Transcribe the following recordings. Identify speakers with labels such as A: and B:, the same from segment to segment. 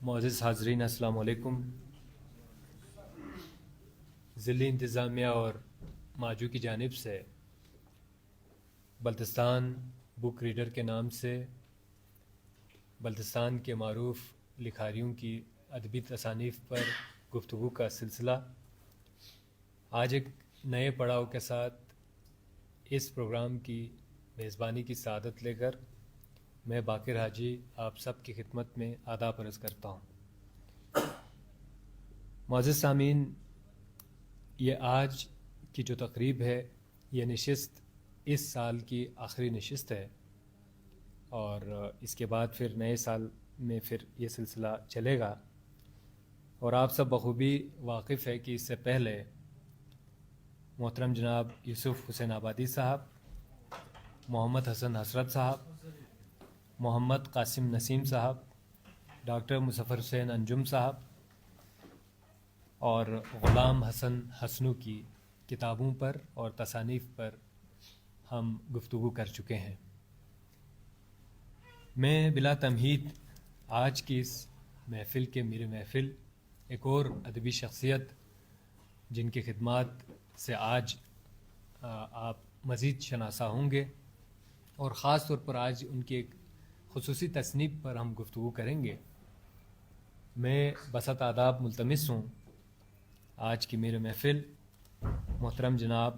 A: معزز حاضرین السلام علیکم. ضلعی انتظامیہ اور ماجو کی جانب سے بلتستان بک ریڈر کے نام سے بلتستان کے معروف لکھاریوں کی ادبی تصانیف پر گفتگو کا سلسلہ آج ایک نئے پڑاؤ کے ساتھ اس پروگرام کی میزبانی کی سعادت لے کر میں باقر حاجی آپ سب کی خدمت میں آداب عرض کرتا ہوں. معزز سامعین، یہ آج کی جو تقریب ہے یہ نشست اس سال کی آخری نشست ہے اور اس کے بعد پھر نئے سال میں پھر یہ سلسلہ چلے گا. اور آپ سب بخوبی واقف ہے کہ اس سے پہلے محترم جناب یوسف حسین آبادی صاحب، محمد حسن حسرت صاحب، محمد قاسم نسیم صاحب، ڈاکٹر مظفر حسین انجم صاحب اور غلام حسن حسنو کی کتابوں پر اور تصانیف پر ہم گفتگو کر چکے ہیں. میں بلا تمہید آج کی اس محفل کے میرے محفل ایک اور ادبی شخصیت جن کی خدمات سے آج آپ مزید شناسا ہوں گے اور خاص طور پر آج ان کی ایک خصوصی تصنیف پر ہم گفتگو کریں گے. میں بسط آداب ملتمس ہوں آج کی میرے محفل محترم جناب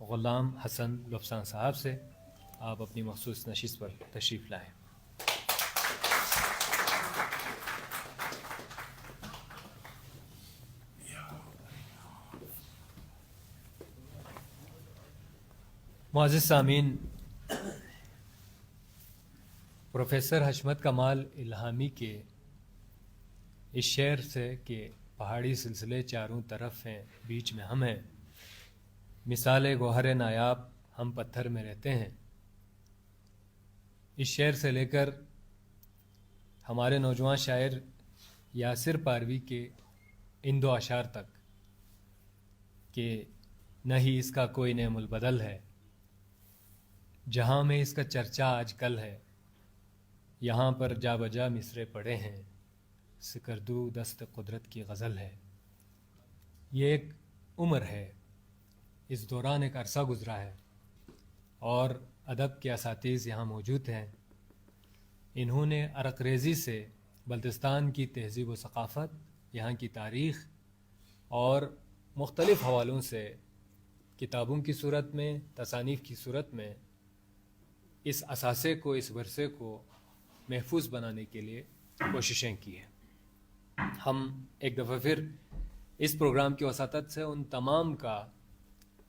A: غلام حسن لفسان صاحب سے. آپ اپنی مخصوص نشست پر تشریف لائیں. معزز سامعین، پروفیسر حشمت کمال الہامی کے اس شعر سے کہ پہاڑی سلسلے چاروں طرف ہیں بیچ میں ہم ہیں، مثال گوہر نایاب ہم پتھر میں رہتے ہیں، اس شعر سے لے کر ہمارے نوجوان شاعر یاسر پاروی کے ان دو اشعار تک کہ نہ ہی اس کا کوئی نعم البدل ہے، جہاں میں اس کا چرچا آج کل ہے، یہاں پر جا بجا مصرے پڑے ہیں، سکردو دست قدرت کی غزل ہے. یہ ایک عمر ہے، اس دوران ایک عرصہ گزرا ہے اور ادب کے اساتذہ یہاں موجود ہیں. انہوں نے عرق ریزی سے بلتستان کی تہذیب و ثقافت، یہاں کی تاریخ اور مختلف حوالوں سے کتابوں کی صورت میں، تصانیف کی صورت میں اس اثاثے کو، اس ورثے کو محفوظ بنانے کے لیے کوششیں کی ہیں. ہم ایک دفعہ پھر اس پروگرام کی وساطت سے ان تمام کا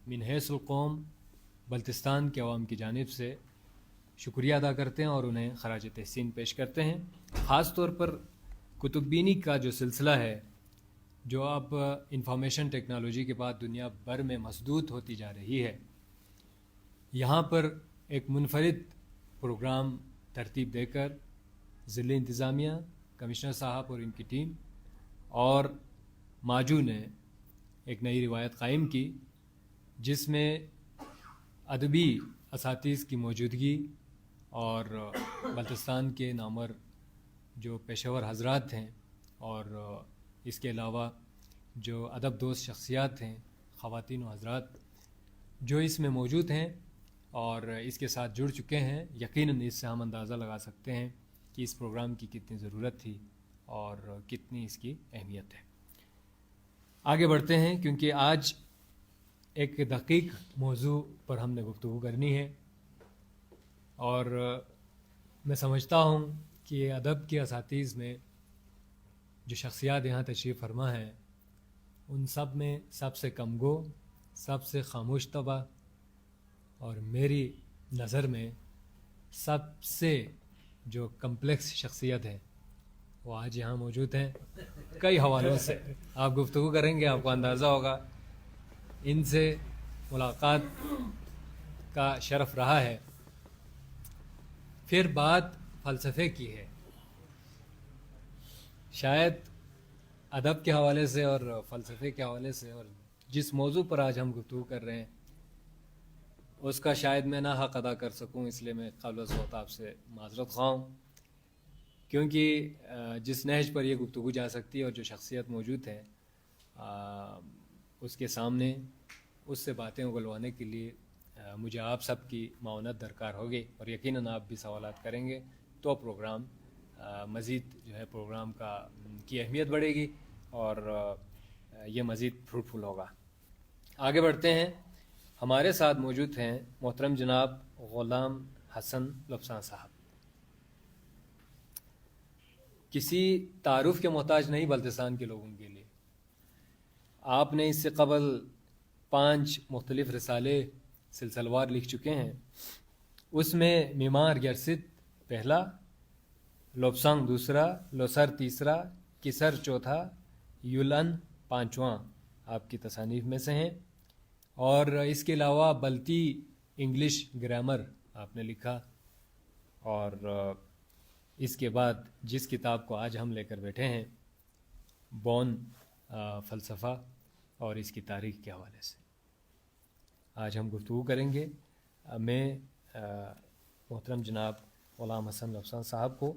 A: من حیث القوم بلتستان کے عوام کی جانب سے شکریہ ادا کرتے ہیں اور انہیں خراج تحسین پیش کرتے ہیں. خاص طور پر کتب بینی کا جو سلسلہ ہے، جو اب انفارمیشن ٹیکنالوجی کے بعد دنیا بھر میں مسدود ہوتی جا رہی ہے، یہاں پر ایک منفرد پروگرام ترتیب دے کر ضلع انتظامیہ، کمشنر صاحب اور ان کی ٹیم اور ماجو نے ایک نئی روایت قائم کی، جس میں ادبی اساتذہ کی موجودگی اور بلتستان کے نامور جو پیشہ ور حضرات ہیں اور اس کے علاوہ جو ادب دوست شخصیات ہیں، خواتین و حضرات جو اس میں موجود ہیں اور اس کے ساتھ جڑ چکے ہیں، یقیناً اس سے ہم اندازہ لگا سکتے ہیں کہ اس پروگرام کی کتنی ضرورت تھی اور کتنی اس کی اہمیت ہے. آگے بڑھتے ہیں کیونکہ آج ایک دقیق موضوع پر ہم نے گفتگو کرنی ہے اور میں سمجھتا ہوں کہ ادب کے اساتذہ میں جو شخصیات یہاں تشریف فرما ہیں، ان سب میں سب سے کم گو، سب سے خاموش طبع اور میری نظر میں سب سے جو کمپلیکس شخصیت ہے وہ آج یہاں موجود ہیں. کئی حوالوں سے آپ گفتگو کریں گے، آپ کو اندازہ ہوگا. ان سے ملاقات کا شرف رہا ہے. پھر بات فلسفے کی ہے. شاید ادب کے حوالے سے اور فلسفے کے حوالے سے اور جس موضوع پر آج ہم گفتگو کر رہے ہیں اس کا شاید میں نہ حق ادا کر سکوں، اس لیے میں قبل از وقت آپ سے معذرت خواہ ہوں. کیونکہ جس نہج پر یہ گفتگو جا سکتی ہے اور جو شخصیت موجود ہے اس کے سامنے اس سے باتیں اگلوانے کے لیے مجھے آپ سب کی معاونت درکار ہوگی، اور یقیناً آپ بھی سوالات کریں گے تو پروگرام مزید جو ہے پروگرام کی اہمیت بڑھے گی اور یہ مزید فروٹفل ہوگا۔ آگے بڑھتے ہیں۔ ہمارے ساتھ موجود ہیں محترم جناب غلام حسن لفسان صاحب۔ کسی تعارف کے محتاج نہیں بلتستان کے لوگوں کے لیے۔ آپ نے اس سے قبل 5 مختلف رسالے سلسلہ وار لکھ چکے ہیں۔ اس میں میمار گرست پہلا، لوبسانگ دوسرا، لوسر تیسرا، کسر چوتھا، یولن 5واں آپ کی تصانیف میں سے ہیں، اور اس کے علاوہ بلتی انگلش گرامر آپ نے لکھا، اور اس کے بعد جس کتاب کو آج ہم لے کر بیٹھے ہیں بون فلسفہ اور اس کی تاریخ کے حوالے سے آج ہم گفتگو کریں گے۔ میں محترم جناب غلام حسن لفسان صاحب کو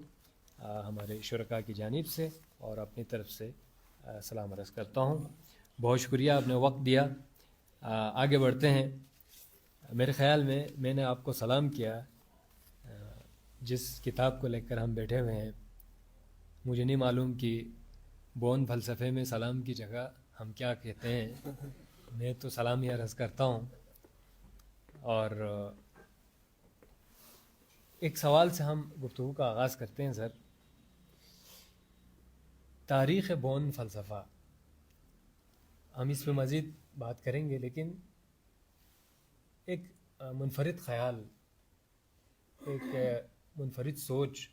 A: ہمارے شرکاء کی جانب سے اور اپنی طرف سے سلام عرض کرتا ہوں۔ بہت شکریہ، آپ نے وقت دیا۔ آگے بڑھتے ہیں۔ میرے خیال میں نے آپ کو سلام کیا جس کتاب کو لے کر ہم بیٹھے ہوئے ہیں۔ مجھے نہیں معلوم کہ بون فلسفے میں سلام کی جگہ ہم کیا کہتے ہیں، میں تو سلام ہی عرض کرتا ہوں۔ اور ایک سوال سے ہم گفتگو کا آغاز کرتے ہیں۔ سر، تاریخ بون فلسفہ، ہم اس پہ مزید بات کریں گے، لیکن ایک منفرد خیال، ایک منفرد سوچ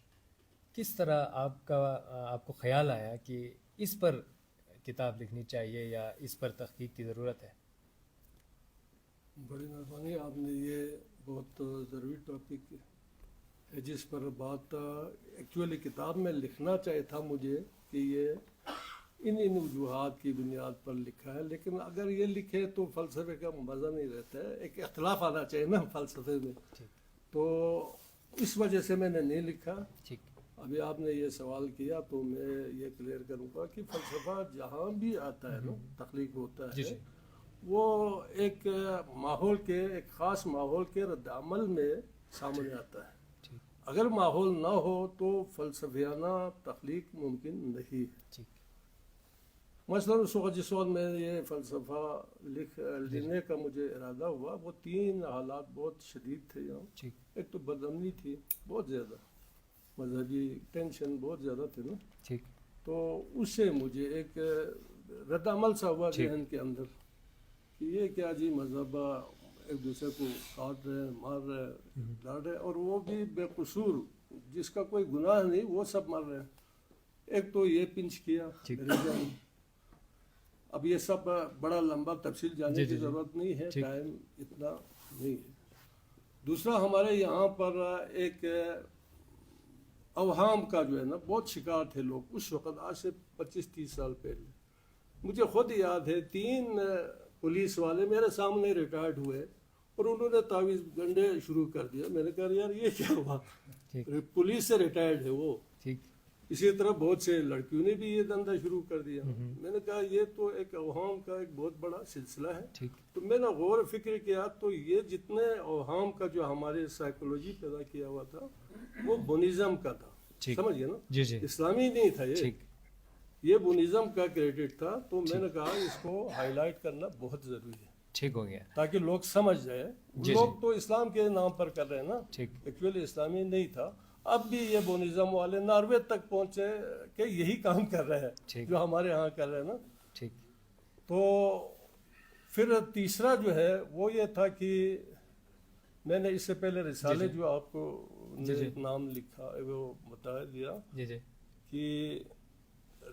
A: کس طرح آپ کو خیال آیا کہ اس پر کتاب لکھنی چاہیے یا اس پر تحقیق کی ضرورت ہے؟
B: بڑی مہربانی، آپ نے یہ بہت ضروری ٹاپک ہے جس پر بات ایکچولی کتاب میں لکھنا چاہیے تھا مجھے کہ یہ ان وجوہات کی بنیاد پر لکھا ہے، لیکن اگر یہ لکھے تو فلسفے کا مزہ نہیں رہتا ہے، ایک اختلاف آنا چاہیے نا فلسفے میں، تو اس وجہ سے میں نے نہیں لکھا۔ ابھی آپ نے یہ سوال کیا تو میں یہ کلیئر کروں گا کہ فلسفہ جہاں بھی آتا ہے نا تخلیق ہوتا ہے وہ ایک ماحول کے، ایک خاص ماحول کے رد عمل میں سامنے آتا ہے۔ اگر ماحول نہ ہو تو فلسفیانہ تخلیق ممکن نہیں ہے۔ مثلاً جس وقت میں یہ فلسفہ لکھنے کا مجھے ارادہ ہوا، وہ 3 حالات بہت شدید تھے یہاں۔ ایک تو بدامنی تھی بہت زیادہ، مذہبی ٹینشن بہت زیادہ تھے نا، تو اس سے مجھے ایک رد عمل سا ہوا ذہن کے اندر کہ یہ کیا جی مذہب ایک دوسرے کو کاٹ رہے، مار رہے، ڈال رہے، اور وہ بھی بے قصور، جس کا کوئی گناہ نہیں وہ سب مر رہے ہیں۔ ایک تو یہ پنچ کیا میرے ذہن۔ اب یہ سب بڑا لمبا تفصیل جانے کی ضرورت نہیں ہے، ٹائم اتنا نہیں ہے۔ دوسرا، ہمارے یہاں پر ایک اوہام کا جو ہے نا بہت شکار تھے لوگ اس وقت، آج سے 25-30 سال پہلے۔ مجھے خود یاد ہے 3 پولیس والے میرے سامنے ریٹائرڈ ہوئے اور انہوں نے تعویذ گنڈے شروع کر دیا۔ میں نے کہا یار یہ کیا ہوا، پولیس سے ریٹائرڈ ہے وہ۔ اسی طرح بہت سے لڑکیوں نے بھی یہ دھندا شروع کر دیا۔ میں نے کہا یہ تو ایک اوہام کا ایک بہت بڑا سلسلہ ہے۔ تو میں نے غور و فکر کیا تو یہ جتنے اوہام کا جو ہمارے سائیکولوجی پیدا کیا ہوا تھا وہ بونیزم کا تھا، سمجھ گئے نا، اسلامی نہیں تھا یہ بونیزم کا کریڈٹ تھا۔ تو میں نے کہا اس کو ہائی لائٹ کرنا بہت ضروری ہے،
A: ٹھیک ہو گیا،
B: تاکہ لوگ سمجھ جائے۔ لوگ تو اسلام کے نام پر کر رہے ہیں نا، ایکچولی اسلامی نہیں تھا۔ اب بھی یہ بونیزم والے ناروے تک پہنچے کہ یہی کام کر رہے ہیں جو ہمارے ہاں کر رہے ہیں نا۔ تو پھر تیسرا جو ہے وہ یہ تھا کہ میں نے اس سے پہلے رسالے جو آپ کو نام لکھا وہ بتا دیا کہ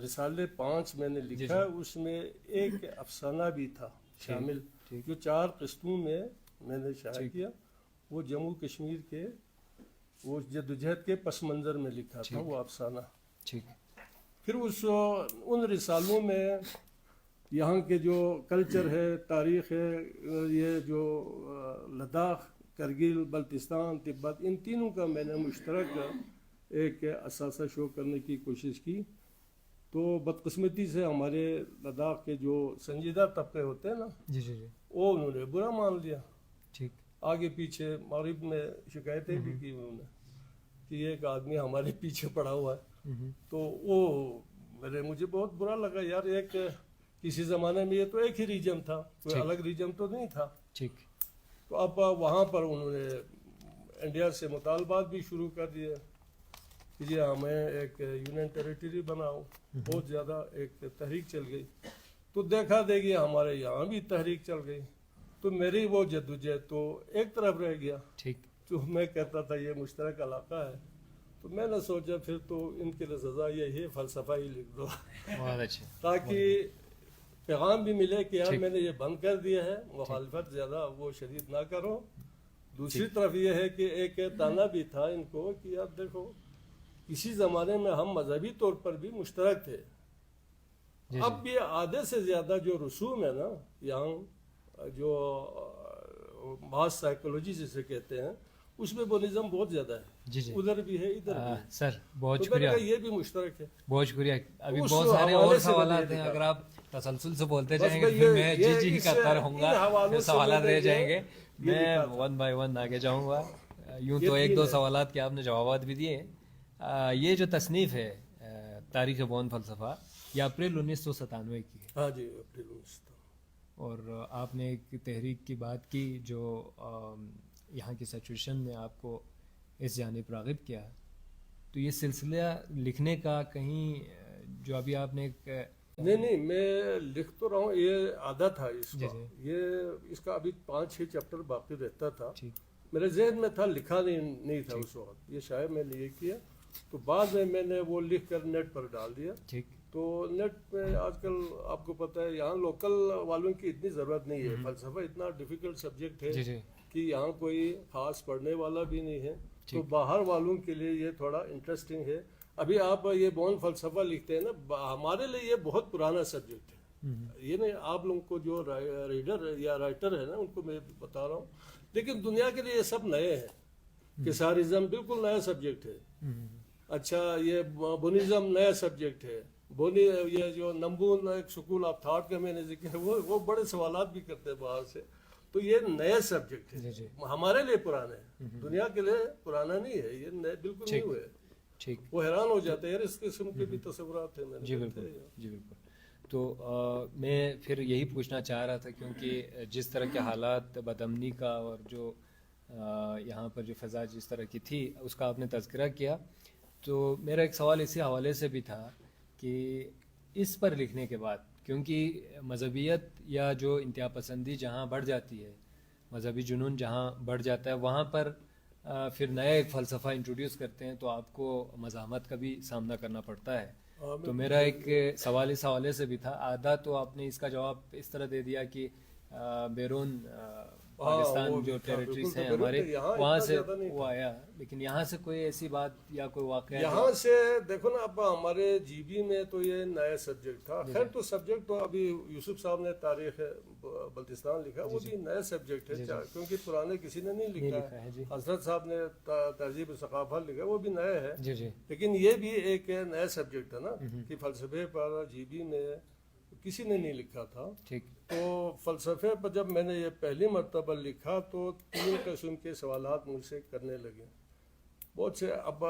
B: رسالے 5 میں نے لکھا، اس میں ایک افسانہ بھی تھا شامل جو 4 قسطوں میں نے شائع کیا۔ وہ جموں کشمیر کے وہ جدوجہد کے پس منظر میں لکھا تھا وہ افسانہ۔ پھر ان رسالوں میں یہاں کے جو کلچر ہے، تاریخ ہے، یہ جو لداخ، کرگل، بلتستان، تبت، ان تینوں کا میں نے مشترک ایک اثاثہ شو کرنے کی کوشش کی. تو بدقسمتی سے ہمارے لداخ کے جو سنجیدہ طبقے ہوتے ہیں نا
A: جی جی جی
B: وہ انہوں نے برا مان لیا.
A: ٹھیک.
B: آگے پیچھے مغرب میں شکایتیں بھی کی انہوں نے کہ یہ ایک آدمی ہمارے پیچھے پڑا ہوا ہے. تو وہ مجھے بہت برا لگا یار, ایک کسی زمانے میں یہ تو ایک ہی ریجن تھا, کوئی الگ ریجن تو نہیں تھا.
A: ٹھیک.
B: تو اب وہاں پر انہوں نے انڈیا سے مطالبات بھی شروع کر دیے کہ یہ ہمیں ایک یونین ٹیریٹری بناؤ. بہت زیادہ ایک تحریک چل گئی. تو دیکھا دیکھی ہمارے یہاں بھی تحریک چل گئی. تو میری وہ جدوجہد تو ایک طرف رہ گیا.
A: ٹھیک.
B: جو میں کہتا تھا یہ مشترک علاقہ ہے, تو میں نے سوچا پھر تو ان کے لیے سزا یہ ہے فلسفہ ہی لکھ دو
A: بہت اچھا.
B: تاکہ پیغام بھی ملے کہ یار میں نے یہ بند کر دیا ہے, مخالفت زیادہ وہ شدید نہ کرو. دوسری طرف یہ ہے کہ ایک تانا بھی تھا ان کو کہ یار دیکھو کسی زمانے میں ہم مذہبی طور پر بھی مشترک تھے. اب یہ آدھے سے زیادہ جو رسوم ہے نا یہاں جو ماس سائیکولوجی جسے کہتے ہیں اس میں بونزم بہت زیادہ ہے.
A: جی جی
B: ادھر بھی ہے ادھر بھی ہے.
A: سر بہت
B: تو
A: شکریہ.
B: یہ بھی مشترک ہے.
A: بہت شکریہ. ابھی
B: اس
A: بہت سارے
B: حوالے
A: اور
B: سے
A: سوالات
B: میں
A: ہیں,
B: نے
A: اگر آپ تسلسل سے بولتے
B: بس
A: جائیں گے
B: میں
A: پھر میں
B: یہ
A: جی کرتا رہوں گا, پھر سوالات رہ جائیں گے. میں ون بائی ون آگے جاؤں گا. یوں تو ایک دو سوالات کے آپ نے جوابات بھی دیے. یہ جو تصنیف ہے تاریخ بون فلسفہ یہ اپریل 1997 کی ہے.
B: ہاں جی اپریل 1997.
A: اور آپ نے ایک تحریک کی بات کی جو یہاں کی سچویشن میں آپ کو اس جانب راغب کیا. تو یہ سلسلہ لکھنے کا کہیں جو ابھی آپ نے ایک
B: نہیں میں لکھ تو رہا ہوں, یہ آدھا تھا اس کا. یہ اس کا ابھی 5-6 چیپٹر باقی رہتا تھا. میرے ذہن میں تھا, لکھا نہیں تھا اس وقت. یہ شاید میں نے یہ کیا تو بعد میں نے وہ لکھ کر نیٹ پر ڈال دیا. تو نیٹ پہ آج کل آپ کو پتہ ہے یہاں لوکل والوں کی اتنی ضرورت نہیں ہے. فلسفہ اتنا ڈیفیکلٹ سبجیکٹ ہے کہ یہاں کوئی خاص پڑھنے والا بھی نہیں ہے. تو باہر والوں کے لیے یہ تھوڑا انٹرسٹنگ ہے. ابھی آپ یہ بون فلسفہ لکھتے ہیں نا, ہمارے لیے یہ بہت پرانا سبجیکٹ ہے. یہ نہیں آپ لوگوں کو جو ریڈر یا رائٹر ہے نا ان کو میں بتا رہا ہوں, لیکن دنیا کے لیے یہ سب نئے ہیں. کسارزم بالکل نیا سبجیکٹ ہے. اچھا یہ بونزم نیا سبجیکٹ ہے. یہ جو نمبون ایک سکول آف تھاٹ کا میں نے ذکر ہے وہ بڑے سوالات بھی کرتے ہیں باہر سے. تو یہ نیا سبجیکٹ ہے, ہمارے لیے پرانا ہے, دنیا کے لیے پرانا نہیں ہے. یہ بالکل نہیں ہوئے. وہ حیران ہو جاتے ہیں یار اس قسم کے بھی تصورات ہیں.
A: جی بالکل جی بالکل. تو میں پھر یہی پوچھنا چاہ رہا تھا کیونکہ جس طرح کے حالات بدامنی کا اور جو یہاں پر جو فضا جس طرح کی تھی اس کا آپ نے تذکرہ کیا, تو میرا ایک سوال اسی حوالے سے بھی تھا کہ اس پر لکھنے کے بعد کیونکہ مذہبیت یا جو انتہا پسندی جہاں بڑھ جاتی ہے, مذہبی جنون جہاں بڑھ جاتا ہے, وہاں پر پھر نیا ایک فلسفہ انٹروڈیوس کرتے ہیں تو آپ کو مزاحمت کا بھی سامنا کرنا پڑتا ہے. تو میرا ایک سوال اس حوالے سے بھی تھا. آدھا تو آپ نے اس کا جواب اس طرح دے دیا کہ بیرون پاکستان جو ٹیریٹریز ہیں ہمارے وہاں سے وہ آیا, لیکن یہاں سے کوئی ایسی بات یا کوئی واقعہ
B: یہاں سے دیکھو نا. اب ہمارے جی بی میں تو یہ نیا سبجیکٹ تھا. خیر تو سبجیکٹ تو ابھی یوسف صاحب نے تاریخ بلتستان لکھا, وہ بھی نیا سبجیکٹ ہے کیونکہ پرانے کسی نے نہیں لکھا ہے. حضرت صاحب نے تہذیب ثقافت لکھا, وہ بھی نیا ہے. لیکن یہ بھی ایک نیا سبجیکٹ ہے نا کہ فلسفے پر جی بی میں کسی نے نہیں لکھا تھا. تو فلسفے پر جب میں نے یہ پہلی مرتبہ لکھا تو 3 قسم کے سوالات مجھ سے کرنے لگے. بہت سے اب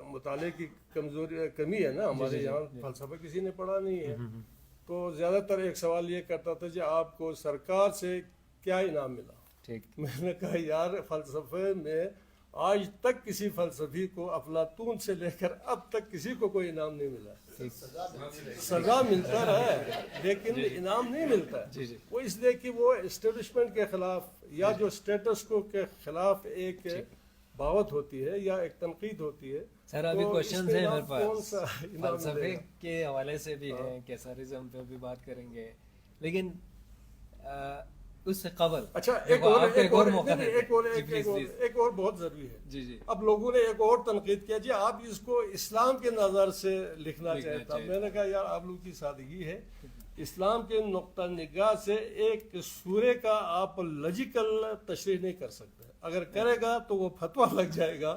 B: مطالعے کی کمی ہے نا ہمارے یہاں, فلسفہ کسی نے پڑھا نہیں ہے. تو زیادہ تر ایک سوال یہ کرتا تھا کہ آپ کو سرکار سے کیا انعام ملا. میں نے کہا یار فلسفے میں آج تک کسی فلسفی کو افلاطون سے لے کر اب تک کسی کو کوئی انعام نہیں ملا. سزا ملتا ہے لیکن انعام نہیں ملتا ہے. وہ اس لیے کہ وہ اسٹیبلشمنٹ کے خلاف یا جو اسٹیٹس کو کے خلاف ایک بغاوت ہوتی ہے یا ایک تنقید ہوتی ہے.
A: سر ابھی کوشچنز ہیں میرے پاس فلسفے کے حوالے سے بھی ہیں, کیسارزم پہ بھی بات کریں گے, لیکن اس سے قبل
B: اچھا ایک اور بہت ضروری ہے. اب لوگوں نے ایک اور تنقید کیا جی آپ اس کو اسلام کے نظر سے لکھنا چاہتا. میں نے کہا یار آپ لوگ کی سادگی ہے, اسلام کے نقطہ نگاہ سے ایک سورے کا آپ لاجیکل تشریح نہیں کر سکتے. اگر کرے گا تو وہ فتویٰ لگ جائے گا.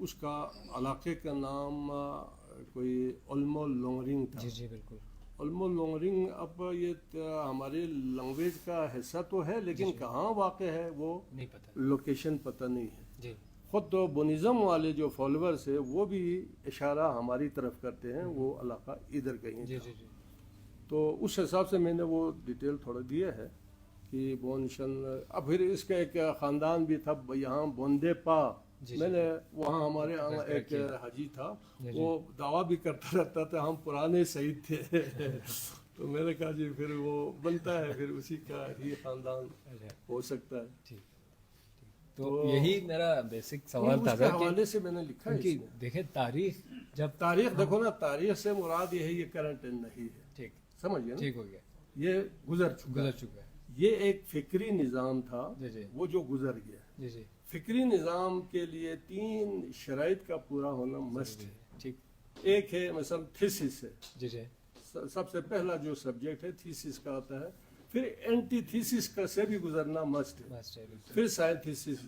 B: اس کا علاقے کا نام کوئی علمو لونگرنگ تھا.
A: جی جی بالکل.
B: علمو لونگرنگ اب یہ ہماری لینگویج کا حصہ تو ہے لیکن کہاں واقع ہے وہ
A: نہیں پتہ.
B: لوکیشن پتہ نہیں ہے.
A: جی
B: خود تو بونزم والے جو فالوورس ہیں وہ بھی اشارہ ہماری طرف کرتے ہیں وہ علاقہ ادھر کہیں
A: جی
B: تھا.
A: جی جی
B: تو اس حساب سے میں نے وہ ڈیٹیل تھوڑا دیا ہے کہ بونشن. اب پھر اس کا ایک خاندان بھی تھا یہاں بوندے پا. میں نے وہاں ہمارے یہاں ایک حاجی تھا وہ دعویٰ بھی کرتا رہتا تھا ہم پرانے شہید تھے. تو میں نے کہا جی پھر وہ بنتا ہے پھر اسی کا ہی خاندان ہو سکتا ہے.
A: تو یہی میرا بیسک سوال تھا
B: اس کے حوالے سے میں نے لکھا ہے.
A: دیکھیں تاریخ جب
B: تاریخ دیکھو نا تاریخ سے مراد یہ ہے یہ کرنٹ نہیں ہے.
A: ٹھیک
B: سمجھئے نا
A: ٹھیک ہو گیا.
B: یہ گزر چکا
A: ہے.
B: یہ ایک فکری نظام تھا وہ جو گزر گیا.
A: جی جی
B: فکری نظام کے لیے 3 شرائط کا پورا ہونا مسٹ ہے.
A: ٹھیک.
B: ایک ہے مثلا تھیسس ہے.
A: جی جی
B: سب سے پہلا جو سبجیکٹ ہے تھیسس کا آتا ہے. پھر اینٹی تھیسس کا سے بھی گزرنا مسٹ ہے. پھر سائنتھیسس.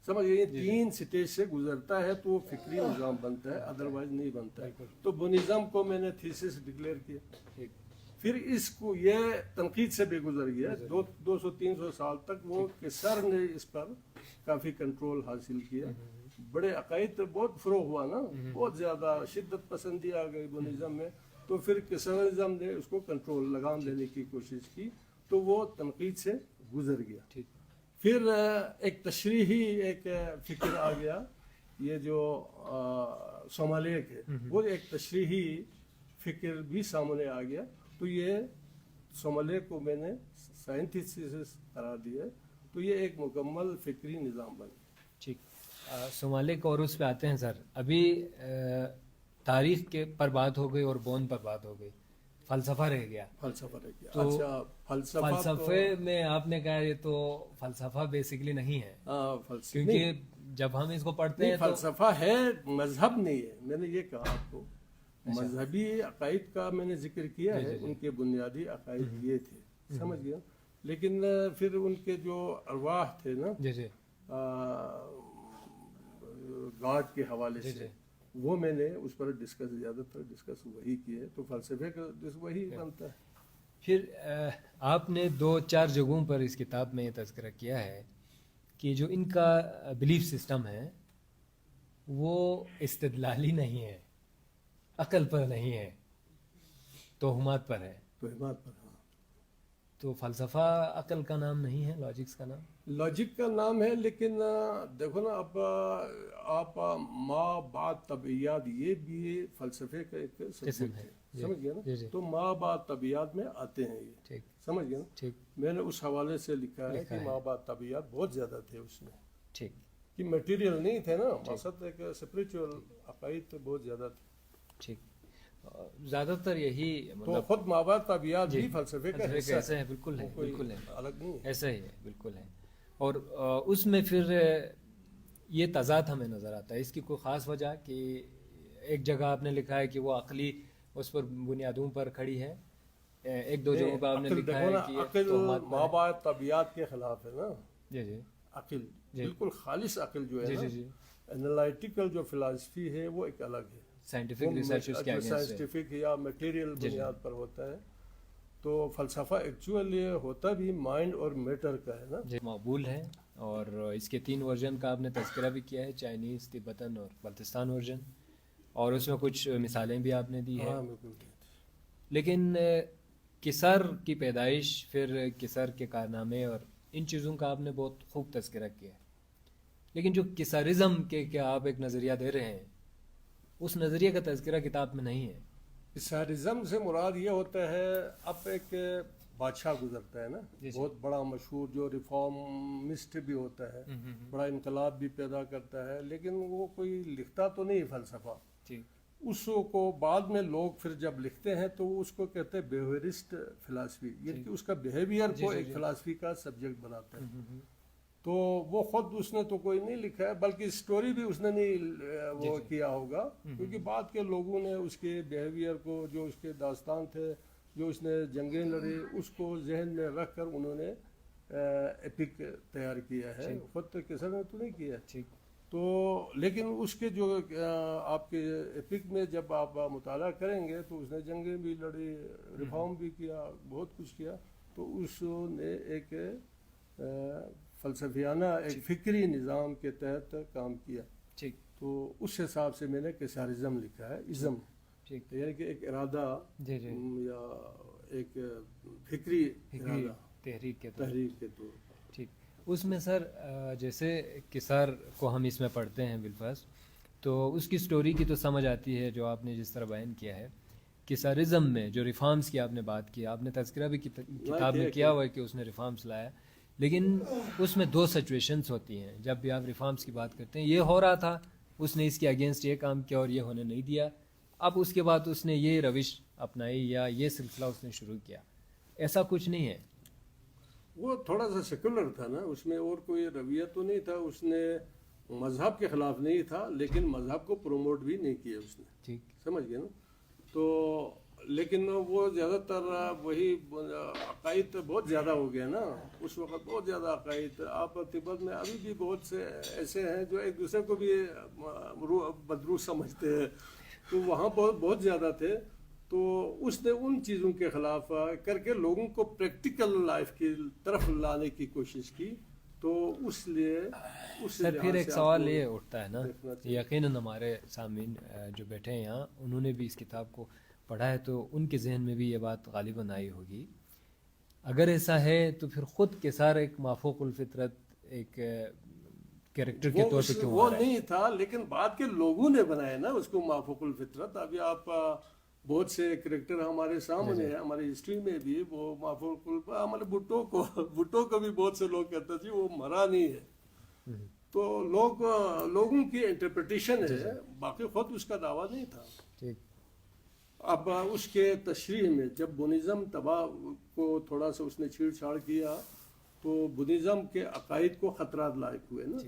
B: سمجھئے یہ 3 سٹیج سے گزرتا ہے تو وہ فکری نظام بنتا ہے ادروائز نہیں بنتا ہے. تو بونزم کو میں نے تھیسس ڈکلیئر کیا. پھر اس کو یہ تنقید سے بھی گزر گیا. 200-300 سال تک وہ کسر نے اس پر کافی کنٹرول حاصل کیا. بڑے عقائد بہت فروغ ہوا نا بہت زیادہ شدت پسندی آ گئی بونزم میں. تو پھر کسرزم نے اس کو کنٹرول لگام دینے کی کوشش کی تو وہ تنقید سے گزر گیا. پھر ایک تشریحی ایک فکر آ گیا. یہ جو صومالیک ہے وہ ایک تشریحی فکر بھی سامنے آ گیا. تو یہ صومالیک کو میں نے سائنتھیسس قرار دیا. تو یہ ایک مکمل فکری نظام بن گیا.
A: ٹھیک. صومالیک اور اس پہ آتے ہیں سر. ابھی تاریخ کے پر بات ہو گئی اور بون پر بات ہو گئی. فلسفہ رہ گیا.
B: اچھا
A: فلسفے میں آپ نے کہا یہ تو فلسفہ بیسیکلی نہیں ہے کیونکہ جب ہم اس کو پڑھتے ہیں
B: فلسفہ ہے مذہب نہیں ہے. میں نے یہ کہا آپ کو مذہبی عقائد کا میں نے ذکر کیا ہے. ان کے بنیادی عقائد یہ تھے سمجھ گیا. لیکن پھر ان کے جو ارواح تھے نا گاڈ کے حوالے سے وہ میں نے اس پر زیادہ تر ڈسکس وہی کیے. تو فلسفے کا وہی بنتا ہے.
A: پھر آپ نے 2-4 جگہوں پر اس کتاب میں یہ تذکرہ کیا ہے کہ جو ان کا بلیف سسٹم ہے وہ استدلالی نہیں ہے, عقل پر نہیں ہے, توہمات پر ہے. تو فلسفہ عقل کا نام نہیں ہے, لاجکس کا نام
B: لاجک کا نام ہے. لیکن دیکھو نا اب آپ ما بعد طبیعیات یہ بھی فلسفے کا ایک سبجیکٹ ہے. سمجھ گیا نا. تو ما بعد طبیعیات میں آتے ہیں یہ. سمجھ گیا نا. میں نے اس حوالے سے لکھا ہے کہ ما بعد طبیعیات بہت زیادہ تھے اس میں.
A: ٹھیک.
B: کہ میٹیریل نہیں تھے نا, مقصد ایک اسپریچول عقائد بہت زیادہ تھے.
A: ٹھیک. زیادہ تر یہی
B: تو خود ما بعد طبیعیات بھی فلسفے کا
A: ایسا ہے. بالکل ہے, بالکل ہے,
B: الگ نہیں ہے,
A: ایسا ہی ہے, بالکل ہے. اور اس میں پھر یہ تضاد ہمیں نظر آتا ہے. اس کی کوئی خاص وجہ کہ ایک جگہ آپ نے لکھا ہے کہ وہ عقلی اس پر بنیادوں پر کھڑی ہے, 1-2 جگہوں پر آپ نے لکھا ہے کہ
B: عقل ما بعد طبیعیات کے خلاف ہے نا.
A: جی جی
B: عقل بالکل خالص عقل جو ہے نا, انالائٹیکل جو فلسفی ہے وہ ایک الگ ہے.
A: سائنٹیفک ریسرچ اس کے اگینسٹ ہے,
B: سائنٹیفک یا میٹیریل بنیاد پر ہوتا ہے. تو فلسفہ ایکچولی ہوتا بھی مائنڈ اور میٹر کا ہے نا.
A: مقبول ہے. اور اس کے 3 ورژن کا آپ نے تذکرہ بھی کیا ہے, چائنیز, تبتن اور بلتستان ورژن, اور اس میں کچھ مثالیں بھی آپ نے دی ہیں. لیکن کسر کی پیدائش, پھر کسر کے کارنامے اور ان چیزوں کا آپ نے بہت خوب تذکرہ کیا ہے. لیکن جو کسرزم کے کیا آپ ایک نظریہ دے رہے ہیں اس نظریے کا تذکرہ کتاب میں نہیں ہے.
B: کسرزم سے مراد یہ ہوتا ہے اب ایک بادشاہ گزرتا ہے نا, بہت بڑا مشہور جو ریفارمسٹ بھی ہوتا ہے, بڑا انقلاب بھی پیدا کرتا ہے, لیکن وہ کوئی لکھتا تو نہیں فلسفہ. اس کو بعد میں لوگ پھر جب لکھتے ہیں تو اس کو کہتے ہیں بیہیویئرسٹ فلسفی, یعنی کہ اس کا بیہیویئر کو ایک فلسفی کا سبجیکٹ بناتا ہے. تو وہ خود اس نے تو کوئی نہیں لکھا ہے, بلکہ اسٹوری بھی اس نے نہیں وہ کیا ہوگا, کیونکہ بعد کے لوگوں نے اس کے بیہیویئر کو, جو اس کے داستان تھے, جو اس نے جنگیں لڑی, اس کو ذہن میں رکھ کر انہوں نے ایپک تیار کیا ہے. خود تو کسی نے تو نہیں کیا. تو لیکن اس کے جو آپ کے ایپک میں جب آپ مطالعہ کریں گے تو اس نے جنگیں بھی لڑی، ریفارم بھی کیا، بہت کچھ کیا. تو اس نے ایک فلسفیانہ ایک فکری نظام کے تحت کام کیا.
A: ٹھیک.
B: تو اس حساب سے میں نے کیسارزم لکھا ہے. ازم یعنی کہ ایک ارادہ یا ایک فکری ارادہ
A: تحریک کے
B: طور.
A: ٹھیک. اس میں سر جیسے کسار کو ہم اس میں پڑھتے ہیں بالفاظ، تو اس کی سٹوری کی تو سمجھ آتی ہے جو آپ نے جس طرح بیان کیا ہے. کسارزم میں جو ریفارمز کی آپ نے بات کی، آپ نے تذکرہ بھی کتاب میں کیا ہوا ہے کہ اس نے ریفارمز لایا، لیکن اس میں دو سچویشنز ہوتی ہیں جب بھی آپ ریفارمز کی بات کرتے ہیں. یہ ہو رہا تھا، اس نے اس کے اگینسٹ یہ کام کیا اور یہ ہونے نہیں دیا، اب اس کے بعد اس نے یہ روش اپنائی یا یہ سلسلہ اس نے شروع کیا. ایسا کچھ نہیں ہے.
B: وہ تھوڑا سا سیکولر تھا نا، اس میں اور کوئی رویہ تو نہیں تھا. اس نے مذہب کے خلاف نہیں تھا، لیکن مذہب کو پروموٹ بھی نہیں کیا اس نے.
A: ٹھیک.
B: سمجھ گئے نا. تو لیکن وہ زیادہ تر وہی عقائد بہت زیادہ ہو گیا نا اس وقت، بہت زیادہ عقائد. آپ تبت میں ابھی بھی بہت سے ایسے ہیں جو ایک دوسرے کو بھی بدرو سمجھتے ہیں، تو وہاں بہت زیادہ تھے. تو اس نے ان چیزوں کے خلاف کر کے لوگوں کو پریکٹیکل لائف کی طرف لانے کی کوشش کی. تو اس لیے
A: سر پھر ایک سوال یہ اٹھتا ہے نا، یقیناً ہمارے سامعین جو بیٹھے ہیں یہاں انہوں نے بھی اس کتاب کو پڑھا ہے تو ان کے ذہن میں بھی یہ بات غالباً آئی ہوگی. اگر ایسا ہے تو پھر خود کسار ایک مافوق الفطرت ایک کیریکٹر کے طور پہ کیوں
B: وہ نہیں تھا، لیکن بعد کے لوگوں نے بنایا نا اس کو مافوق الفطرت. ابھی آپ بہت سے کریکٹر ہمارے سامنے ہیں، ہماری ہسٹری میں بھی وہ مافوق ہمارے بھٹو کو بھی بہت سے لوگ کہتے تھے وہ مرا نہیں ہے. تو لوگوں کی انٹرپریٹیشن ہے، باقی خود اس کا دعویٰ نہیں تھا. اب اس کے تشریح میں جب بدھزم تباہ کو تھوڑا سا اس نے چھیڑ چھاڑ کیا تو بدھزم کے عقائد کو خطرات لاحق ہوئے نا.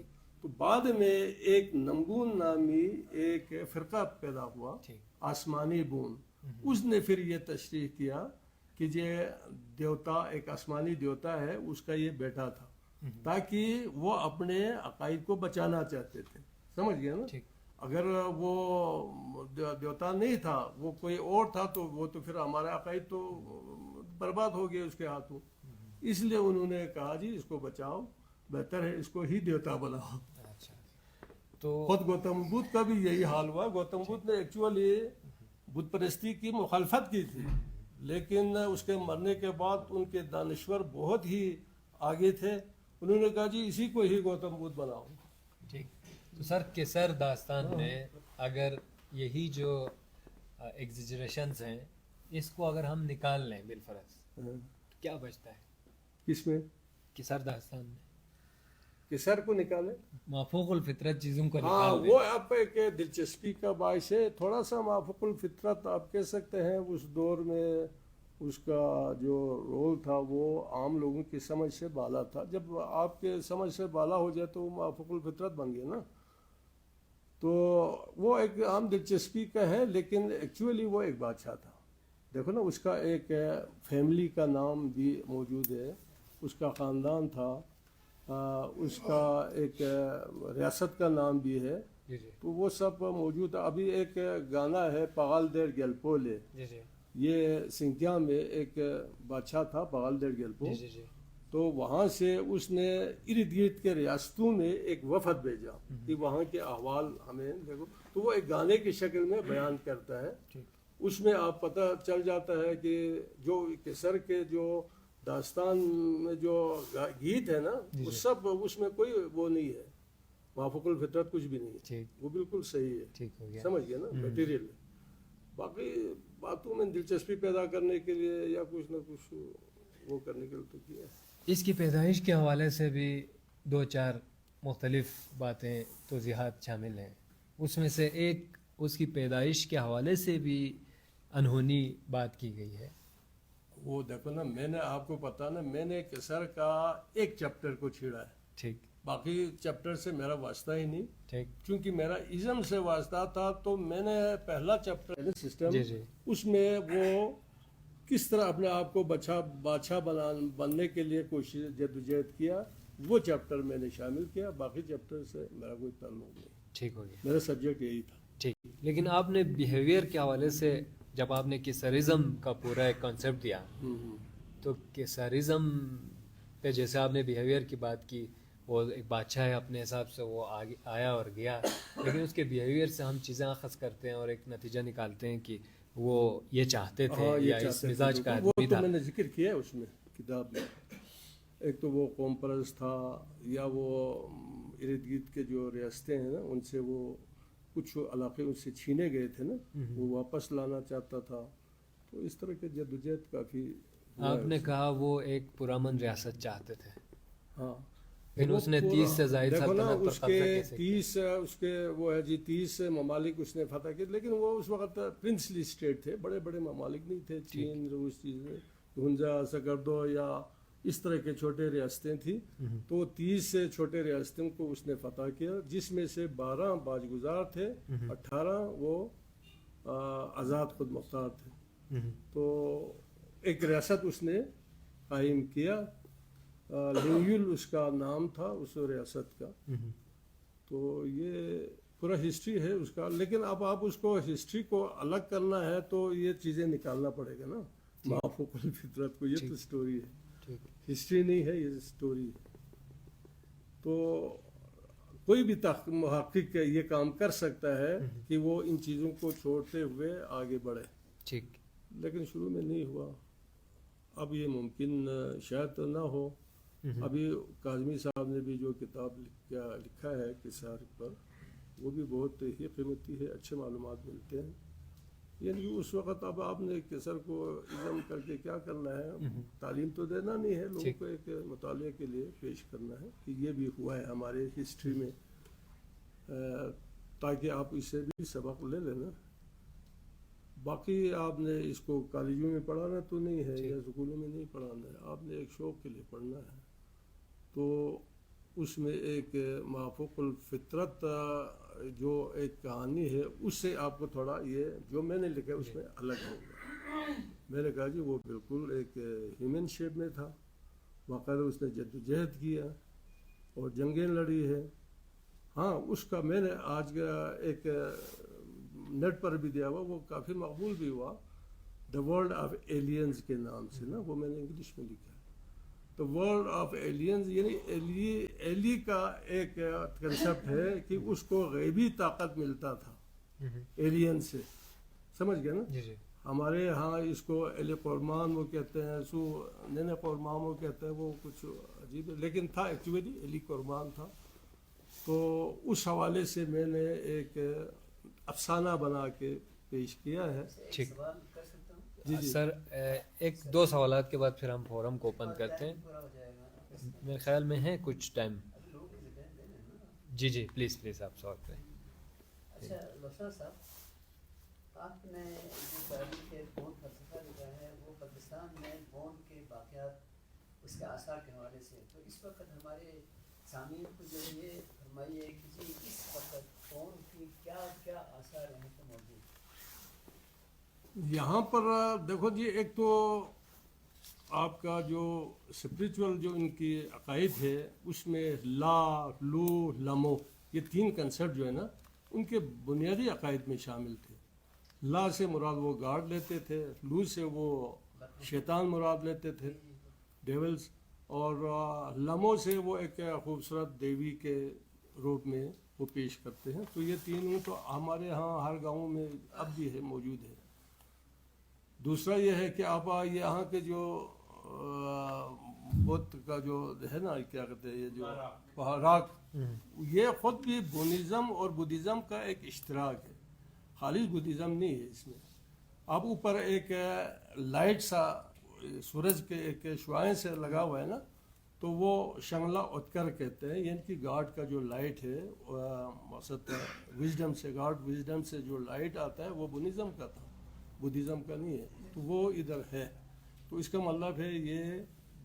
B: تو بعد میں ایک نمبون نامی ایک فرقہ پیدا ہوا، آسمانی بون. اس نے پھر یہ تشریح کیا کہ یہ دیوتا ایک آسمانی دیوتا ہے، اس کا یہ بیٹا تھا، تاکہ وہ اپنے عقائد کو بچانا چاہتے تھے. سمجھ گیا نا. اگر وہ دیوتا نہیں تھا، وہ کوئی اور تھا، تو وہ تو پھر ہمارے عقائد تو برباد ہو گئے اس کے ہاتھوں. اس لیے انہوں نے کہا جی اس کو بچاؤ، بہتر ہے اس کو ہی دیوتا بناؤ. تو خود گوتم بدھ کا بھی یہی حال ہوا. گوتم بدھ نے ایکچولی بت پرستی کی مخالفت کی تھی، لیکن اس کے مرنے کے بعد ان کے دانشور بہت ہی آگے تھے، انہوں نے کہا جی اسی کو ہی گوتم بدھ بناؤ.
A: ٹھیک. تو سر کسر داستان میں اگر یہی جو ایگزیجریشنز ہیں اس کو اگر ہم نکال لیں بالفرض تو کیا بچتا ہے؟
B: کس میں؟
A: کسر داستان میں
B: کسر کو نکالے،
A: مافوق الفطرت چیزوں کو
B: ہاں
A: نکال
B: وہ آپ ایک دلچسپی کا باعث ہے. تھوڑا سا مافوق الفطرت آپ کہہ سکتے ہیں اس دور میں اس کا جو رول تھا وہ عام لوگوں کی سمجھ سے بالا تھا. جب آپ کے سمجھ سے بالا ہو جائے تو وہ مافوق الفطرت بن گیا نا. تو وہ ایک عام دلچسپی کا ہے، لیکن ایکچولی وہ ایک بادشاہ تھا. دیکھو نا اس کا ایک فیملی کا نام بھی موجود ہے، اس کا خاندان تھا، اس کا ایک ریاست کا نام بھی ہے. تو وہ سب موجود ہے. ابھی ایک گانا ہے پاغال دیر گیلپولے، یہ سنکیا میں ایک بادشاہ تھا پاغال دیر گیلپو. تو وہاں سے اس نے ارد گرد کے ریاستوں میں ایک وفد بھیجا کہ وہاں کے احوال ہمیں دیکھو. تو وہ ایک گانے کی شکل میں بیان کرتا ہے. اس میں آپ پتہ چل جاتا ہے کہ جو کسر کے جو داستان میں جو گیت ہے نا وہ سب اس میں کوئی وہ نہیں ہے، مافوق الفطرت کچھ بھی نہیں ہے، وہ بالکل صحیح ہے. سمجھ گئے نا میٹیریل. باقی باتوں میں دلچسپی پیدا کرنے کے لیے یا کچھ نہ کچھ وہ کرنے کے لیے تو کیا ہے.
A: اس کی پیدائش کے حوالے سے بھی دو چار مختلف باتیں توضیحات شامل ہیں. اس میں سے ایک اس کی پیدائش کے حوالے سے بھی انہونی بات کی گئی ہے.
B: وہ دیکھو نا، میں نے آپ کو پتا نا میں نے کسر کا ایک چیپٹر کو چھیڑا ہے،
A: ٹھیک،
B: باقی چیپٹر سے میرا واسطہ ہی نہیں.
A: ٹھیک.
B: چونکہ میرا ازم سے واسطہ تھا تو میں نے پہلا چیپٹر سسٹم اس میں وہ کس طرح اپنے آپ کو بادشاہ بننے کے لیے کوشش جدوجہد کیا، وہ چیپٹر میں نے شامل کیا, باقی چیپٹر سے میرا کوئی تعلق نہیں.
A: ٹھیک ہو گیا,
B: میرا سبجیکٹ یہی تھا.
A: ٹھیک. لیکن آپ نے بیہیویئر کے حوالے سے جب آپ نے کیسرزم کا پورا ایک کانسیپٹ دیا, تو کیسرزم پہ جیسے آپ نے بیہیویئر کی بات کی, وہ ایک بادشاہ ہے اپنے حساب سے, وہ آگے آیا اور گیا, لیکن اس کے بیہیویئر سے ہم چیزیں اخذ کرتے ہیں اور ایک نتیجہ نکالتے ہیں کہ وہ یہ چاہتے تھے یا اس مزاج کا آدمی تھا.
B: میں نے ذکر کیا ہے اس میں کتاب میں. ایک تو وہ قوم پرست تھا, یا وہ ارد گرد کے جو ریاستیں ہیں نا ان سے وہ کچھ علاقے ان سے چھینے گئے تھے نا, وہ واپس لانا چاہتا تھا. تو اس طرح کے جدوجہد کافی.
A: آپ نے کہا وہ ایک پرامن ریاست چاہتے تھے.
B: ہاں,
A: لیکن اس نے 30 سے زائد سلطنت پر قبضہ کیسے کیا؟
B: اس کے وہ ہے جی 30 ممالک اس نے فتح کیے, لیکن وہ اس وقت پرنسلی اسٹیٹ تھے, بڑے بڑے ممالک نہیں تھے. چین, روس, چیزیں, ہنزا, سکردو یا اس طرح کے چھوٹے ریاستیں تھیں. تو 30 سے چھوٹے ریاستوں کو اس نے فتح کیا, جس میں سے 12 باج گزار تھے, 18 وہ آزاد خود مختار تھے. تو ایک ریاست اس نے قائم کیا, لینگیول اس کا نام تھا اس ریاست کا. تو یہ پورا ہسٹری ہے اس کا. لیکن اب آپ اس کو ہسٹری کو الگ کرنا ہے تو یہ چیزیں نکالنا پڑے گا نا, مافوق الفطرت کو. یہ تو سٹوری ہے, ہسٹری نہیں ہے, یہ سٹوری ہے. تو کوئی بھی محقق یہ کام کر سکتا ہے کہ وہ ان چیزوں کو چھوڑتے ہوئے آگے بڑھے.
A: ٹھیک. لیکن
B: شروع میں نہیں ہوا, اب یہ ممکن شاید نہ ہو. ابھی کاظمی صاحب نے بھی جو کتاب لکھا ہے کسار پر, وہ بھی بہت ہی قیمتی ہے, اچھے معلومات ملتے ہیں. یعنی اس وقت اب آپ نے کسر کو عزم کر کے کیا کرنا ہے, تعلیم تو دینا نہیں ہے, لوگوں کو ایک مطالعے کے لیے پیش کرنا ہے کہ یہ بھی ہوا ہے ہمارے ہسٹری میں, تاکہ آپ اس سے بھی سبق لے لینا. باقی آپ نے اس کو کالجوں میں پڑھانا تو نہیں ہے یا اسکولوں میں نہیں پڑھانا ہے, آپ نے ایک شوق کے لیے پڑھنا ہے. تو اس میں ایک مافوق الفطرت جو ایک کہانی ہے, اس سے آپ کو تھوڑا یہ جو میں نے لکھا ہے اس میں الگ ہوگا. میں نے کہا کہ وہ بالکل ایک ہیومن شیپ میں تھا, باقاعدہ اس نے جدوجہد کیا اور جنگیں لڑی ہے. ہاں, اس کا میں نے آج ایک نیٹ پر بھی دیا ہوا, وہ کافی مقبول بھی ہوا, دا ورلڈ آف ایلینز کے نام سے نا, وہ میں نے انگلش میں لکھا ہے. تو ورلڈ آف ایلینز یعنی ایلی کا ایک کنسیپٹ ہے کہ اس کو غیبی طاقت ملتا تھا ایلین سے, سمجھ گئے نا. ہمارے ہاں اس کو ایلی قرمان وہ کہتے ہیں, سو نین قرمان وہ کہتے ہیں, وہ کچھ عجیب ہے, لیکن تھا ایکچولی ایلی قرمان تھا. تو اس حوالے سے میں نے ایک افسانہ بنا کے پیش کیا ہے.
A: ٹھیک. جی سر, ایک دو سوالات کے بعد پھر ہم فورم کو اوپن کرتے ہیں. میرے خیال میں ہے کچھ ٹائم. جی پلیز آپ سوال کریں.
C: اچھا لوسا صاحب, آپ نے جو تاریخ بونڈ فلسفہ لکھا ہے وہ پاکستان میں بونڈ کے واقعات اس کے آثار کے حوالے سے, تو اس وقت ہمارے سامعین کو جو ہے یہ فرمائیے کہ جی اس وقت بونڈ کی کیا کیا آثار ہیں تو موجود.
B: یہاں پر دیکھو جی, ایک تو آپ کا جو اسپریچول جو ان کی عقائد ہے اس میں لا, لو, لمو, یہ 3 کنسیپٹ جو ہے نا ان کے بنیادی عقائد میں شامل تھے. لا سے مراد وہ گاڈ لیتے تھے, لو سے وہ شیطان مراد لیتے تھے, ڈیولز, اور لمو سے وہ ایک خوبصورت دیوی کے روپ میں وہ پیش کرتے ہیں. تو یہ تینوں تو ہمارے ہاں ہر گاؤں میں اب بھی ہے, موجود ہے. دوسرا یہ ہے کہ آپ یہاں کے جو بت کا جو ہے نا, کیا کہتے ہیں, یہ جو راک, یہ خود بھی بونیزم اور بدھزم کا ایک اشتراک ہے, خالص بدھزم نہیں ہے اس میں. اب اوپر ایک لائٹ سا سورج کے ایک شعاعیں سے لگا ہوا ہے نا, تو وہ شنگلا اتکر کہتے ہیں, یعنی کہ گاڈ کا جو لائٹ ہے مقصد وزڈم سے, گاڈ وزڈم سے جو لائٹ آتا ہے وہ بونیزم کا تھا, بدھزم کا نہیں ہے. تو وہ ادھر ہے. تو اس کا مطلب ہے یہ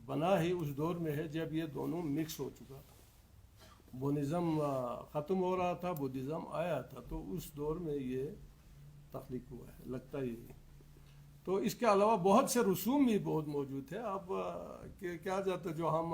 B: بنا ہی اس دور میں ہے جب یہ دونوں مکس ہو چکا تھا. بونیزم ختم ہو رہا تھا, بدھزم آیا تھا, تو اس دور میں یہ تخلیق ہوا ہے, لگتا ہی. تو اس کے علاوہ بہت سے رسوم بھی بہت موجود ہے. اب کیا جاتا جو ہم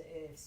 C: AFC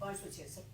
C: 566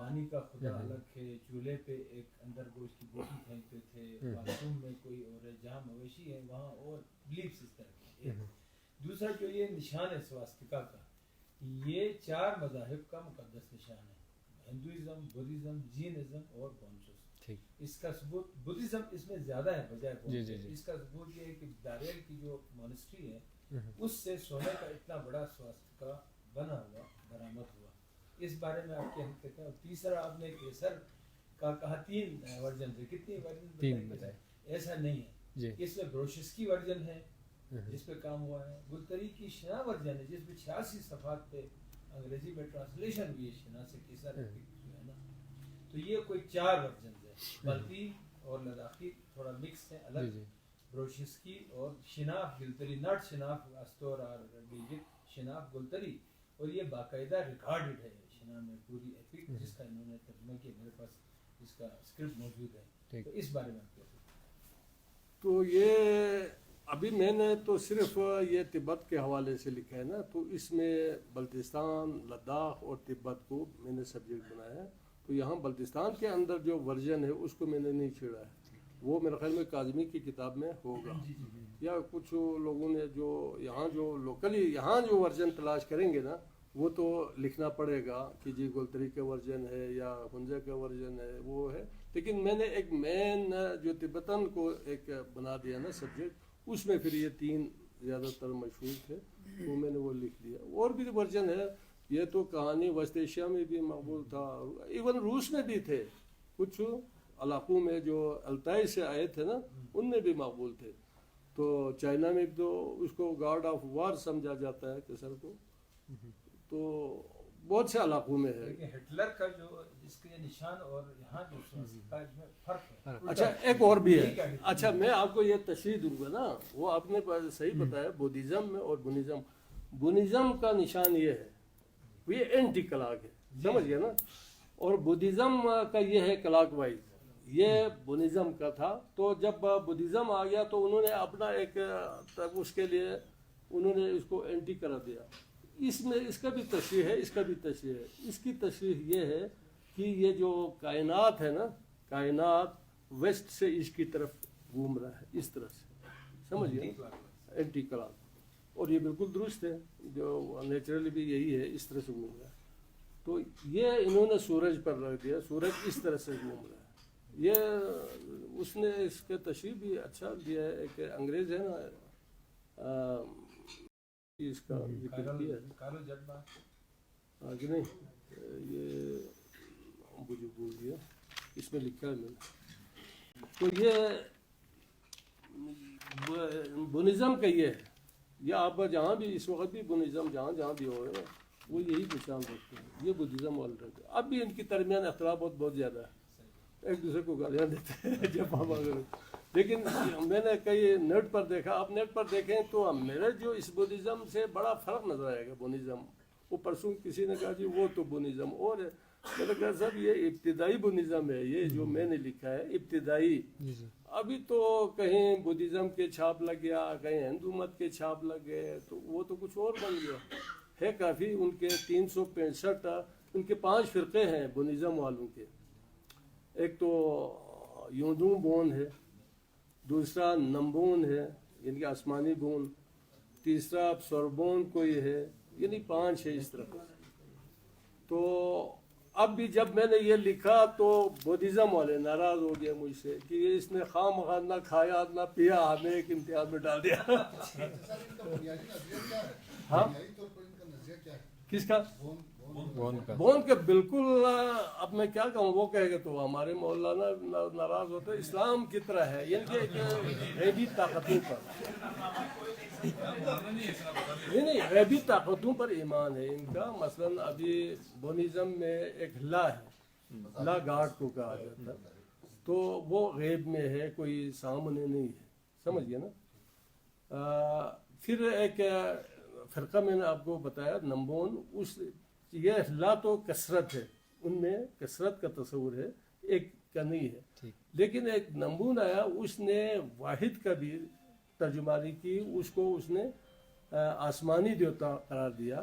D: پانی کا خدا الگ ہے، چولہے پہ ایک اندر گوشت کی بوٹی پھینکتے تھے، باتھ روم میں کوئی اور ہے، جہاں مویشی ہے وہاں اور بلیفس اس طرح کے. دوسرا جو یہ نشان ہے سواستکا کا، یہ 4 مذاہب کا مقدس نشان ہے، ہندوازم، بدھزم، جینزم اور بونچوس. اس کا ثبوت بدھزم اس میں زیادہ ہے بجائے بونچوس. اس کا ثبوت یہ ہے کہ داریل کی جو مونسٹری ہے اس سے سونے کا اتنا بڑا سواستکا بنا ہوا برآمد ہوا. اس بارے میں آپ کیا حقیقت ہے؟ اور تیسرا آپ نے کیسر کا کہا 3 ورژن تھے، کتنے ورژن؟
A: 3 بتائے.
D: ایسا نہیں ہے، اس میں بروشسکی ورژن ہے جس پہ کام ہوا ہے، گلتری کی شنا ورژن ہے جس پہ 86 صفحات پہ انگریزی میں ٹرانسلیشن بھی ہے شنا سے کیسر جو ہے نا. تو یہ کوئی 4 ورژن ہے، بلتی اور لداخی تھوڑا مکس ہے الگ. بروشسکی اور شناف گلتری، ناٹ شناف استور اور ڈیجٹ، شناف گلتری. اور یہ باقاعدہ ریکارڈڈ ہے شنا میں پوری ایپک جس کا انہوں نے ترجمہ کیا، میرے پاس اس کا اسکرپٹ موجود ہے. تو اس بارے میں آپ کیا کہتے ہیں؟
B: تو یہ ابھی میں نے تو صرف یہ تبت کے حوالے سے لکھا ہے نا، تو اس میں بلتستان، لداخ اور تبت کو میں نے سبجیکٹ بنایا ہے. تو یہاں بلتستان کے اندر جو ورژن ہے اس کو میں نے نہیں چھیڑا ہے، وہ میرے خیال میں کاظمی کی کتاب میں ہوگا، یا کچھ لوگوں نے جو یہاں جو لوکلی یہاں جو ورژن تلاش کریں گے نا وہ تو لکھنا پڑے گا کہ جی گلتری کا ورژن ہے یا ہنزا کا ورژن ہے، وہ ہے. لیکن میں نے ایک مین جو تبتن کو ایک بنا دیا نا سبجیکٹ، اس میں پھر یہ 3 زیادہ تر مشہور تھے، وہ میں نے وہ لکھ دیا. اور بھی ورژن ہے، یہ تو کہانی وسط ایشیا میں بھی مقبول تھا، ایون روس میں بھی تھے، کچھ علاقوں میں جو التائی سے آئے تھے نا ان میں بھی مقبول تھے. تو چائنا میں تو اس کو گاڈ آف وار سمجھا جاتا ہے کیسر کو، تو بہت سے علاقوں میں ہے.
D: لیکن ہٹلر کا جو جس کے نشان اور یہاں جو سواستکا اس میں فرق ہے.
B: اچھا ایک اور بھی ہے. اچھا میں آپ کو یہ تشریح دوں گا نا، وہ آپ نے صحیح بتایا بدھزم میں اور بونزم کا نشان یہ ہے، یہ اینٹی کلاک ہے، سمجھ گئے نا. اور بدھزم کا یہ ہے کلاک وائز، یہ بونزم کا تھا. تو جب بدھزم آ گیا تو انہوں نے اپنا ایک اس کے لیے انہوں نے اس کو اینٹی کرا دیا. اس میں اس کا بھی تشریح ہے، اس کا بھی تشریح ہے. اس کی تشریح یہ ہے کہ یہ جو کائنات ہے نا، کائنات ویسٹ سے ایسٹ کی طرف گھوم رہا ہے اس طرح سے، سمجھ گئے اینٹی کلاک. اور یہ بالکل درست ہے، جو نیچرلی بھی یہی ہے، اس طرح سے گھوم رہا ہے. تو یہ انہوں نے سورج پر رکھ دیا، سورج اس طرح سے گھوم رہا ہے. یہ اس نے اس کے تشریح بھی اچھا دیا ہے. ایک انگریز ہے نا اس کا ذکر کیا ہے آگے نہیں، یہ مجھے بھول گیا، اس میں لکھا ہے میں نے. تو یہ بونزم کا یہ ہے، یہ آپ جہاں بھی اس وقت بھی بونزم جہاں بھی ہو رہے ہیں وہ یہی پہچان رکھتے ہیں، یہ بدھزم والے رہتے ہیں. اب بھی ان کی درمیان اختلافات بہت زیادہ ہے، ایک دوسرے کو گالیاں دیتے ہیں جب ہم لیکن میں نے کئی نیٹ پر دیکھا، آپ نیٹ پر دیکھیں تو میرے جو اس بدھزم سے بڑا فرق نظر آئے گا. بونزم وہ پرسوں کسی نے کہا جی وہ تو بونزم اور ہے، میں نے کہا صاحب یہ ابتدائی بونزم ہے، یہ جو میں نے لکھا ہے ابتدائی. ابھی تو کہیں بدھزم کے چھاپ لگ گیا، کہیں ہندو مت کے چھاپ لگ گئے، تو وہ تو کچھ اور بن گیا ہے. کافی ان کے 365 ان کے 5 فرقے ہیں بونزم والوں کے. ایک تو یوندوں بون ہے، دوسرا نمبون ہے یعنی کہ آسمانی بون، تیسرا سوربون کوئی ہے، یعنی 5 ہے اس طرح. تو اب بھی جب میں نے یہ لکھا تو بدھزم والے ناراض ہو گئے مجھ سے کہ اس نے خواہ مخواہ نہ کھایا نہ پیا، ہمیں ایک امتحان میں ڈال دیا. ہاں کس کا؟ بون کے بالکل. اب میں کیا کہوں، وہ کہے گا تو ہمارے مولانا ناراض ہوتے. اسلام کی طرح ہے، یعنی کہ غیبی طاقتوں پر نہیں غیبی طاقتوں پر ایمان ہے ان کا. مثلا ابھی بونزم میں ایک لا ہے، لا گاڈ کو کہا جاتا ہے، تو وہ غیب میں ہے، کوئی سامنے نہیں ہے، سمجھ گئے نا. پھر ایک فرقہ میں نے آپ کو بتایا نمبون، اس یہ لا تو کثرت ہے، ان میں کثرت کا تصور ہے، ایک کا نہیں ہے. لیکن ایک نمبون آیا، اس نے واحد کا بھی ترجمانی کی، اس کو اس نے آسمانی دیوتا قرار دیا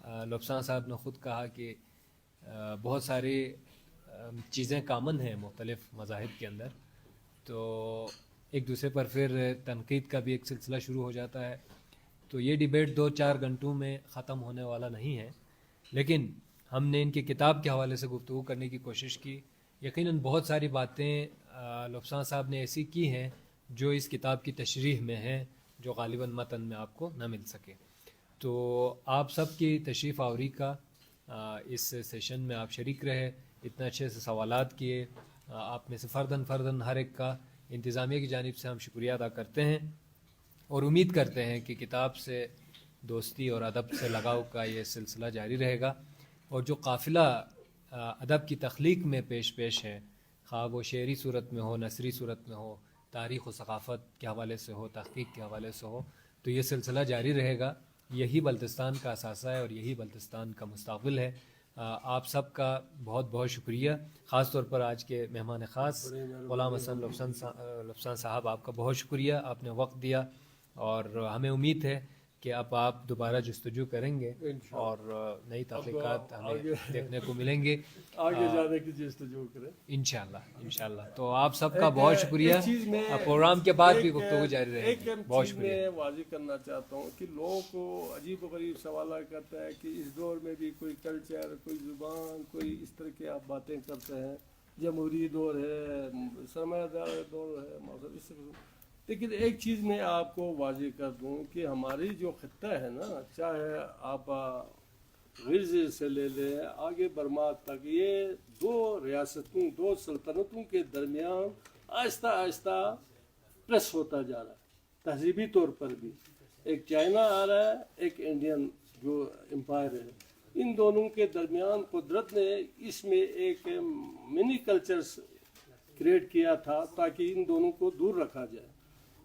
A: لبسان صاحب نے خود کہا کہ بہت ساری چیزیں کامن ہیں مختلف مذاہب کے اندر، تو ایک دوسرے پر پھر تنقید کا بھی ایک سلسلہ شروع ہو جاتا ہے. تو یہ ڈیبیٹ 2-4 گھنٹوں میں ختم ہونے والا نہیں ہے، لیکن ہم نے ان کی کتاب کے حوالے سے گفتگو کرنے کی کوشش کی. یقیناً بہت ساری باتیں لبسان صاحب نے ایسی کی ہیں جو اس کتاب کی تشریح میں ہیں، جو غالباً متن میں آپ کو نہ مل سکے. تو آپ سب کی تشریف آوری کا اس سیشن میں آپ شریک رہے، اتنے اچھے سے سوالات کیے، آپ میں سے فرداً ہر ایک کا انتظامیہ کی جانب سے ہم شکریہ ادا کرتے ہیں، اور امید کرتے ہیں کہ کتاب سے دوستی اور ادب سے لگاؤ کا یہ سلسلہ جاری رہے گا، اور جو قافلہ ادب کی تخلیق میں پیش ہے، خواہ وہ شعری صورت میں ہو، نثری صورت میں ہو، تاریخ و ثقافت کے حوالے سے ہو، تحقیق کے حوالے سے ہو، تو یہ سلسلہ جاری رہے گا. یہی بلتستان کا اثاثہ ہے اور یہی بلتستان کا مستقبل ہے. آپ سب کا بہت بہت شکریہ، خاص طور پر آج کے مہمان خاص غلام حسن لبسان صاحب، آپ کا بہت شکریہ، آپ نے وقت دیا، اور ہمیں امید ہے کہ اب آپ دوبارہ جستجو کریں گے اور نئی تحقیقات ہمیں دیکھنے کو ملیں گے
B: آگے جانے کی جستجو کریں
A: انشاءاللہ. تو آپ سب کا بہت شکریہ. پروگرام کے بعد بھی گفتگو جاری رہے گی. بہت شکریہ.
B: میں واضح کرنا چاہتا ہوں کہ لوگوں کو عجیب و غریب سوالات کرتا ہے کہ اس دور میں بھی کوئی کلچر، کوئی زبان، کوئی اس طرح کی آپ باتیں کرتے ہیں، جمہوری دور ہے، سرمایہ دار دور ہے، مذہب اس طرح. لیکن ایک چیز میں آپ کو واضح کر دوں کہ ہماری جو خطہ ہے نا، چاہے آپ غرض سے لے لیں آگے برما تک، یہ دو ریاستوں، دو سلطنتوں کے درمیان آہستہ آہستہ پریس ہوتا جا رہا ہے، تہذیبی طور پر بھی. ایک چائنا آ رہا ہے، ایک انڈین جو امپائر ہے. ان دونوں کے درمیان قدرت نے اس میں ایک منی کلچر کریٹ کیا تھا تاکہ ان دونوں کو دور رکھا جائے.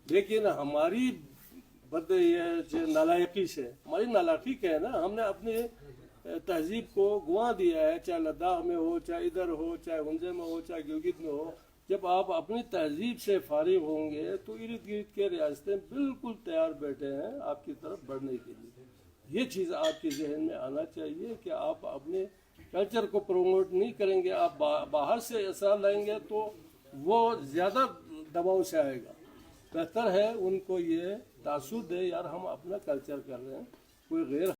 B: لیکن ہماری نالائقی سے، ہماری نالائقی کیا ہے نا، ہم نے اپنی تہذیب کو گنوا دیا ہے، چاہے لداخ میں ہو، چاہے ادھر ہو، چاہے ہنزے میں ہو، چاہے گلگت میں ہو. جب آپ اپنی تہذیب سے فارغ ہوں گے تو ارد گرد کے ریاستیں بالکل تیار بیٹھے ہیں آپ کی طرف بڑھنے کے لیے. یہ چیز آپ کے ذہن میں آنا چاہیے کہ آپ اپنے کلچر کو پروموٹ نہیں کریں گے، آپ باہر سے اثر لائیں گے تو وہ زیادہ دباؤ سے آئے گا. بہتر ہے ان کو یہ تاثر دے، یار ہم اپنا کلچر کر رہے ہیں، کوئی غیر